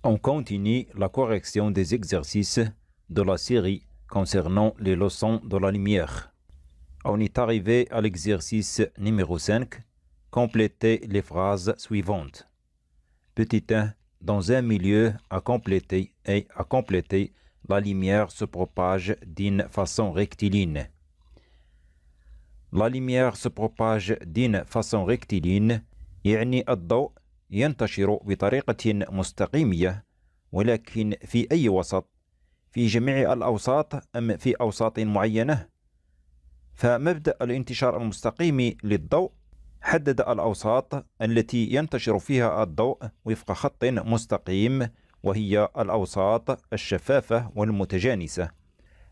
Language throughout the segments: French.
On continue la correction des exercices de la série concernant les leçons de la lumière. On est arrivé à l'exercice numéro 5. Complétez les phrases suivantes. Petit 1. Dans un milieu à compléter et à compléter, la lumière se propage d'une façon rectiligne. La lumière se propage d'une façon rectiligne يعني الضوء ينتشر بطريقة مستقيمية، ولكن في أي وسط؟ في جميع الأوساط أم في أوساط معينة؟ فمبدأ الانتشار المستقيم للضوء حدد الأوساط التي ينتشر فيها الضوء وفق خط مستقيم، وهي الأوساط الشفافة والمتجانسة.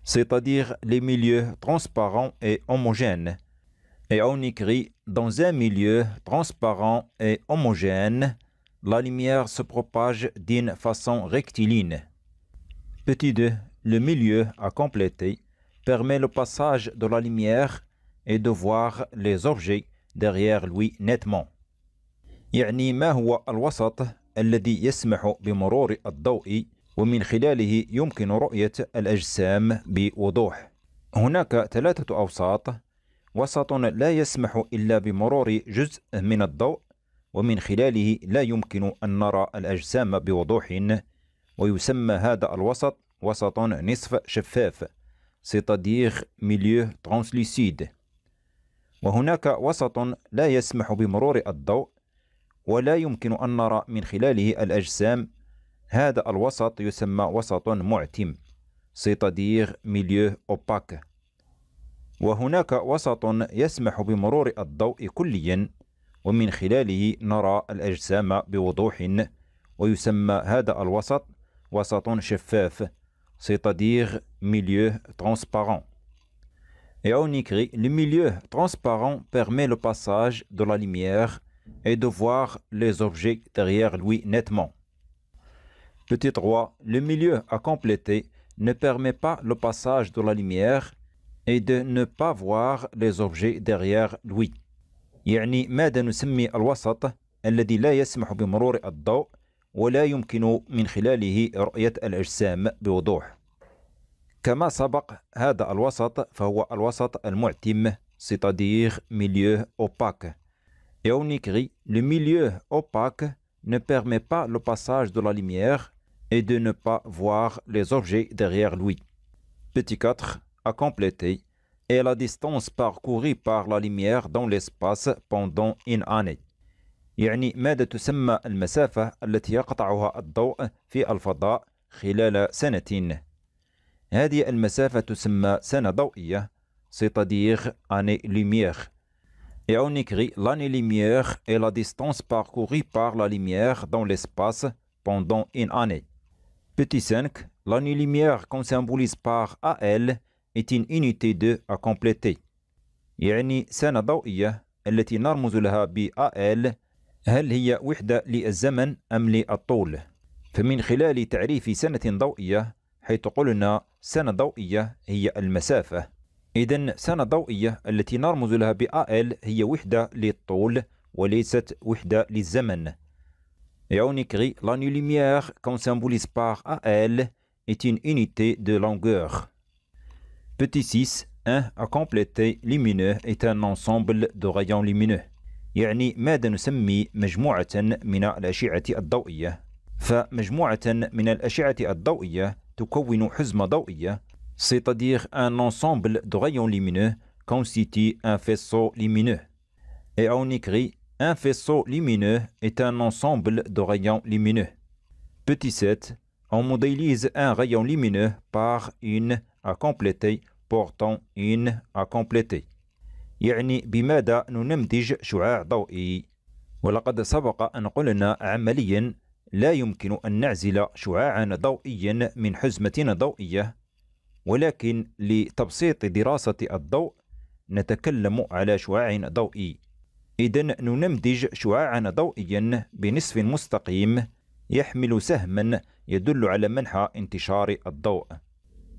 C'est-à-dire les milieux transparents et homogènes. Et on écrit dans un milieu transparent et homogène, la lumière se propage d'une façon rectiligne. Petit 2. Le milieu à compléter permet le passage de la lumière et de voir les objets derrière lui nettement. يعني ما هو الوسط الذي يسمح بمرور الضوء ومن خلاله يمكن رؤية الأجسام بوضوح. هناك ثلاثة أوساط: وسط لا يسمح إلا بمرور جزء من الضوء ومن خلاله لا يمكن أن نرى الأجسام بوضوح، ويسمى هذا الوسط وسط نصف شفاف، c'est-à-dire milieu translucide. وهناك وسط لا يسمح بمرور الضوء ولا يمكن أن نرى من خلاله الأجسام، هذا الوسط يسمى وسط معتم، c'est-à-dire milieu opaque. وهناك وسط يسمح بمرور الضوء كليا ومن خلاله نرى الأجسام بوضوح، ويسمى هذا الوسط وسط شفاف، c'est-à-dire milieu transparent. Et on écrit: le milieu transparent permet le passage de la lumière et de voir les objets derrière lui nettement. Petit 3. Le milieu à compléter ne permet pas le passage de la lumière et de ne pas voir les objets derrière lui. يعني ماذا نسمي الوسط الذي لا يسمح بمرور الضوء ولا يمكن من خلاله رؤية الأجسام بوضوح؟ كما سبق، هذا الوسط فهو الوسط المعتم، c'est-à-dire milieu opaque. Et on écrit: le milieu opaque ne permet pas le passage de la lumière et de ne pas voir les objets derrière lui. Petit 4. À compléter est la distance parcourue par la lumière dans l'espace pendant une année. يعني ماذا تسمى المسافة التي يقطعها الضوء في الفضاء خلال سنة؟ هذه المسافة تسمى سنة ضوئية، c'est-à-dire année-lumière. Et on écrit: l'année-lumière est la distance parcourue par la lumière dans l'espace pendant une année. Petit 5. L'année-lumière qu'on symbolise par AL est une unité de à compléter. يعني سنة ضوئية التي نرمز لها ب AL هل هي وحدة للزمن أم للطول؟ فمن خلال تعريف سنة ضوئية حيث قلنا سنة ضوئية هي المسافة، إذن سنة ضوئية التي نرمز لها ب AL هي وحدة للطول وليست وحدة للزمن. Et on écrit: l'année-lumière qu'on symbolise par AL est une unité de longueur. Petit 6. 1. À compléter, lumineux est un ensemble de rayons lumineux. يعني ماذا نسمي مجموعة من الأشعة الضوئية؟ فمجموعة من الأشعة الضوئية تكون حزمة ضوئية، c'est-à-dire un ensemble de rayons lumineux constitue un faisceau lumineux. Et on écrit: un faisceau lumineux est un ensemble de rayons lumineux. Petit 7. On modélise un rayon lumineux par une à compléter portant une à compléter. يعني بماذا ننمذج شعاع ضوئي؟ ولقد سبق أن قلنا عمليا لا يمكن أن نعزل شعاعا ضوئيا من حزمة ضوئية، ولكن لتبسيط دراسة الضوء نتكلم على شعاع ضوئي. إذن ننمذج شعاعا ضوئيا بنصف مستقيم يحمل سهما يدل على منحى انتشار الضوء.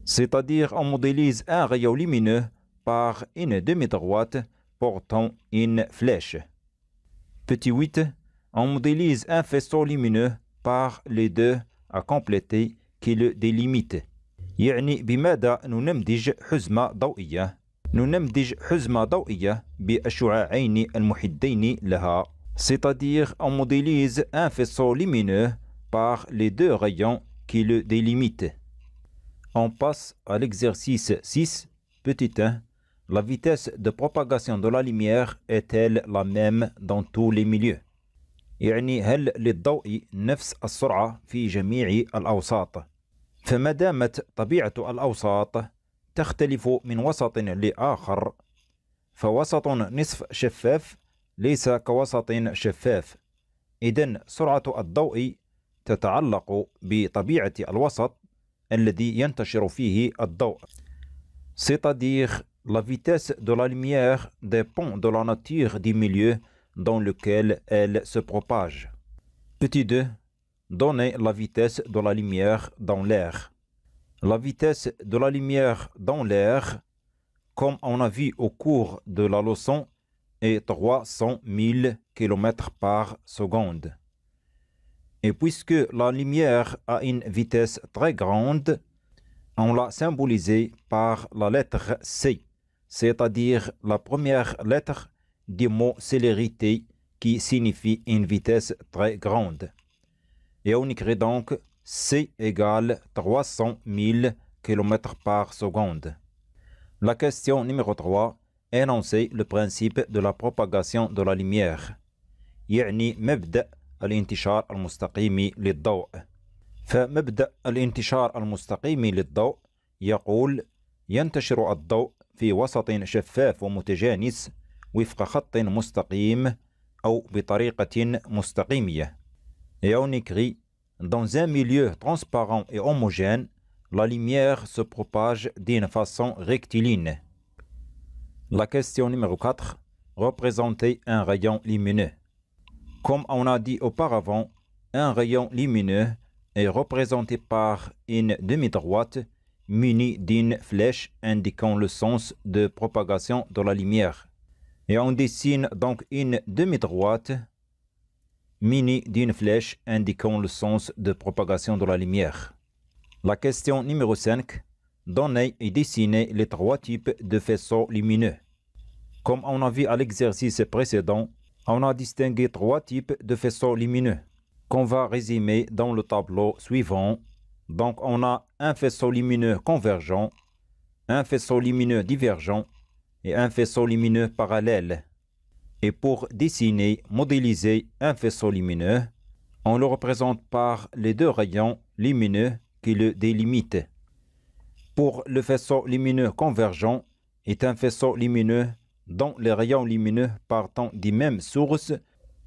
C'est-à-dire on modélise un rayon lumineux par une demi-droite portant une flèche. Petit 8. On modélise un faisceau lumineux par les deux à compléter qui le délimite. يعني بماذا ننمذج حزمة ضوئية؟ ننمذج حزمة ضوئية بالشعاعين المحيطين لها. C'est-à-dire on modélise un faisceau lumineux par les deux rayons qui le délimitent. On passe à l'exercice 6, petit 1. La vitesse de propagation de la lumière est-elle la même dans tous les milieux؟ يعني هل للضوء نفس السرعة في جميع الأوساط؟ فما دامت طبيعة الأوساط تختلف من وسط لآخر، فوسط نصف شفاف ليس كوسط شفاف، إذن سرعة الضوء تتعلق بطبيعة الوسط الذي ينتشر فيه الضوء. C'est-à-dire la vitesse de la lumière dépend de la nature du milieu dans lequel elle se propage. Petit 2. Donnez la vitesse de la lumière dans l'air. La vitesse de la lumière dans l'air, comme on a vu au cours de la leçon, est 300 000 km par seconde. Et puisque la lumière a une vitesse très grande, on l'a symbolisée par la lettre C, c'est-à-dire la première lettre du mot célérité qui signifie une vitesse très grande. Et on écrit donc C égale 300 000 km par seconde. La question numéro 3. Énoncez le principe de la propagation de la lumière. يعني مبدأ الانتشار المستقيم للضوء. فمبدأ الانتشار المستقيم للضوء يقول ينتشر الضوء في وسط شفاف ومتجانس وفق خط مستقيم أو بطريقة مستقيمية. Et on écrit dans un milieu transparent et homogène, la lumière se propage d'une façon rectiligne. La question numéro 4. Représentez un rayon lumineux. Comme on a dit auparavant, un rayon lumineux est représenté par une demi-droite munie d'une flèche indiquant le sens de propagation de la lumière. Et on dessine donc une demi-droite munie d'une flèche indiquant le sens de propagation de la lumière. La question numéro 5. Donnez et dessinez les trois types de faisceaux lumineux. Comme on a vu à l'exercice précédent, on a distingué trois types de faisceaux lumineux qu'on va résumer dans le tableau suivant. Donc on a un faisceau lumineux convergent, un faisceau lumineux divergent et un faisceau lumineux parallèle. Et pour dessiner, modéliser un faisceau lumineux, on le représente par les deux rayons lumineux qui le délimitent. Pour le faisceau lumineux convergent est un faisceau lumineux dont les rayons lumineux partant des mêmes sources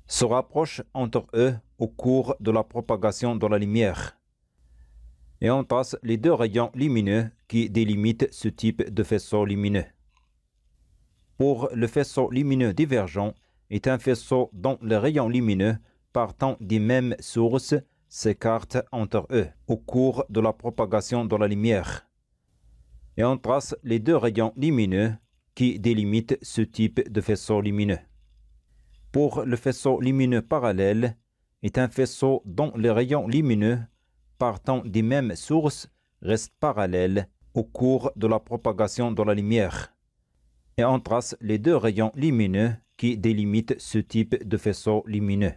se rapprochent entre eux au cours de la propagation de la lumière. Et on trace les deux rayons lumineux qui délimitent ce type de faisceau lumineux. Pour le faisceau lumineux divergent est un faisceau dont les rayons lumineux partant des mêmes sources s'écartent entre eux au cours de la propagation de la lumière. Et on trace les deux rayons lumineux qui délimitent ce type de faisceau lumineux. Pour le faisceau lumineux parallèle est un faisceau dont les rayons lumineux partant des mêmes sources restent parallèles au cours de la propagation de la lumière. Et on trace les deux rayons lumineux qui délimitent ce type de faisceau lumineux.